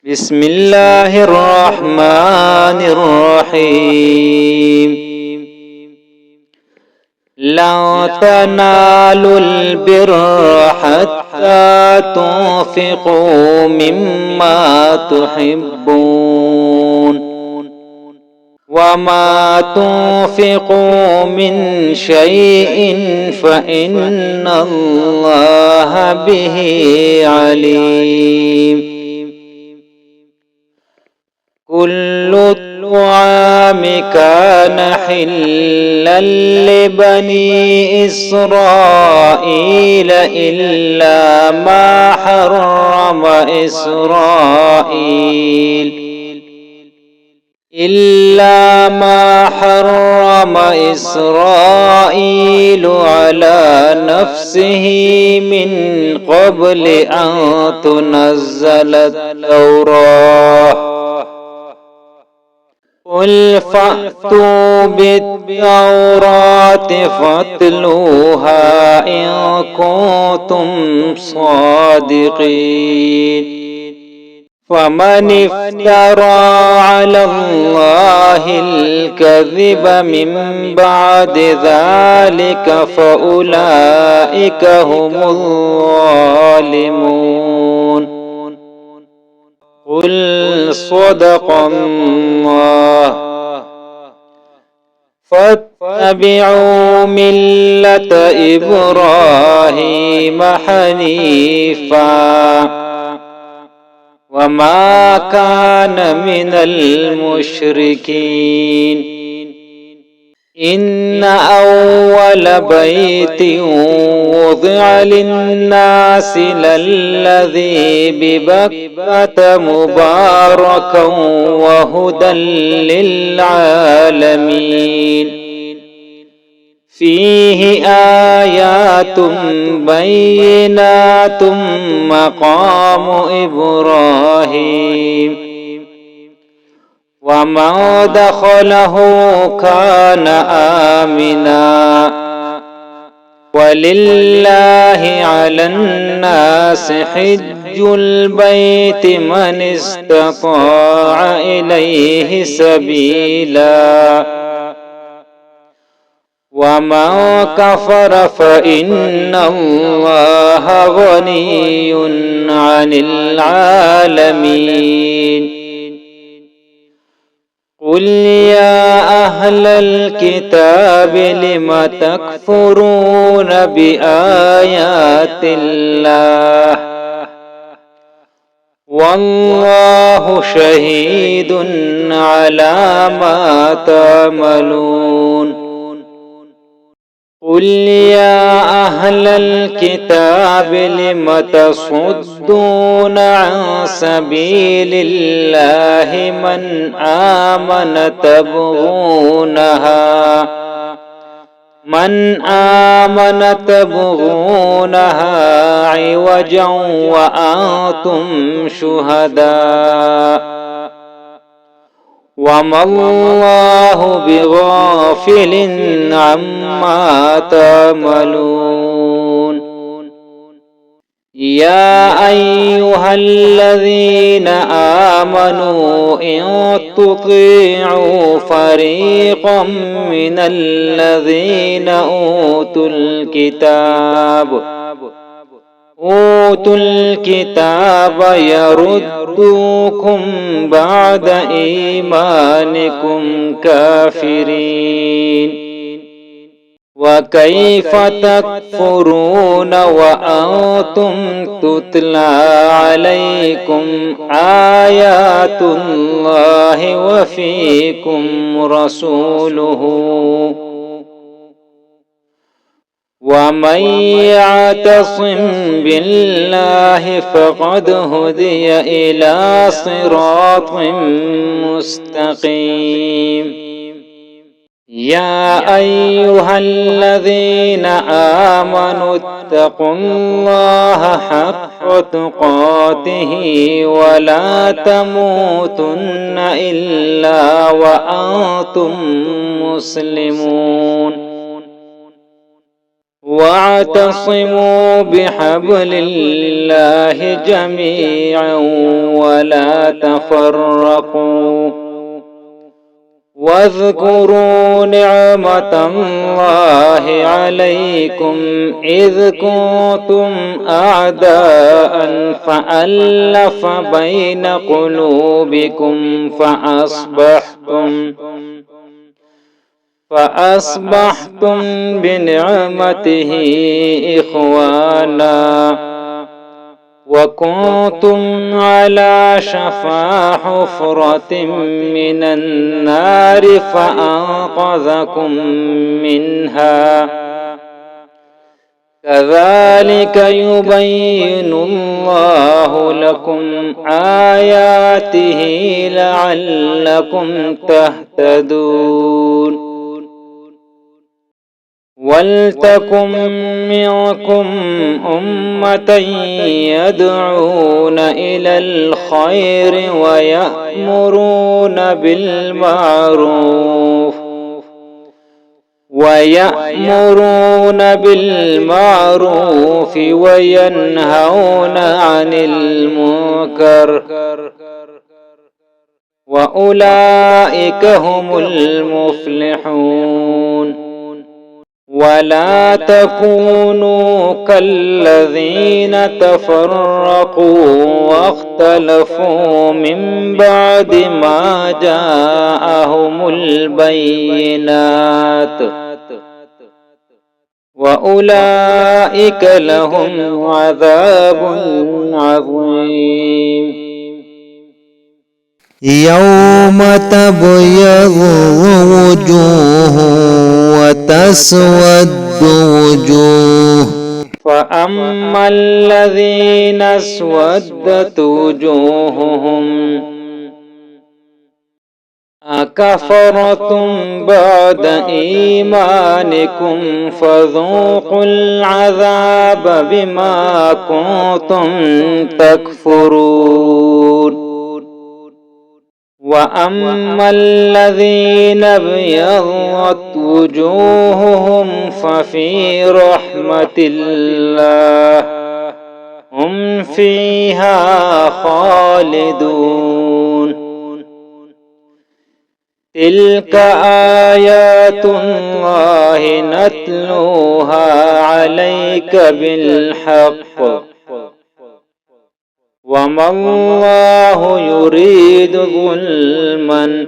بسم الله الرحمن الرحيم لن تنالوا البر حتى تنفقوا مما تحبون وما تنفقوا من شيء فإن الله به عليم كل الطعام كان حلا لبني إسرائيل إلا ما حرم إسرائيل على نفسه من قبل أن تنزل التوراة قل فأتوا بالتوراة فاتلوها إن كنتم صادقين فمن افترى على الله الكذب من بعد ذلك فأولئك هم الظالمون قل صدق الله فاتبعوا ملة إبراهيم حنيفا وما كان من المشركين إن أول بيت وضع للناس للذي ببكة مباركا وهدى للعالمين فيه آيات بينات مقام إبراهيم ومن دخله كان آمنا ولله على الناس حج البيت من استطاع إليه سبيلا ومن كفر فإن الله غني عن العالمين قل يا أهل الكتاب لم تكفرون بآيات الله والله شهيد على ما تعملون قل يا أهل الكتاب لم تصدون عن سبيل الله من آمن تبغونها عوجا وأنتم شهداء وما الله بغافل عما تعملون يا أيها الذين آمنوا إن تطيعوا فريقا من الذين أوتوا الكتاب يردوكم بعد إيمانكم كافرين وكيف تكفرون وأنتم تتلى عليكم آيات الله وفيكم رسوله ومن يعتصم بالله فقد هدي إلى صراط مستقيم يا أيها الذين آمنوا اتقوا الله حق تقاته ولا تموتن إلا وأنتم مسلمون واعتصموا بحبل الله جميعا ولا تفرقوا واذكروا نعمة الله عليكم إذ كنتم أعداء فألف بين قلوبكم فأصبحتم بنعمته إخوانا وكنتم على شفا حفرة من النار فأنقذكم منها كذلك يبين الله لكم آياته لعلكم تهتدون ولتكن منكم أمة يدعون إلى الخير ويأمرون بالمعروف وينهون عن المنكر وأولئك هم المفلحون ولا تكونوا كالذين تفرقوا واختلفوا من بعد ما جاءهم البينات وأولئك لهم عذاب عظيم يوم تبيض وجوه وتسود وجوه فأما الذين اسودت وجوههم أكفرتم بعد إيمانكم فذوقوا العذاب بما كنتم تكفرون وأما الذين ابيضت وجوههم ففي رحمة الله هم فيها خالدون تلك آيات الله نتلوها عليك بالحق وما الله يريد ظلما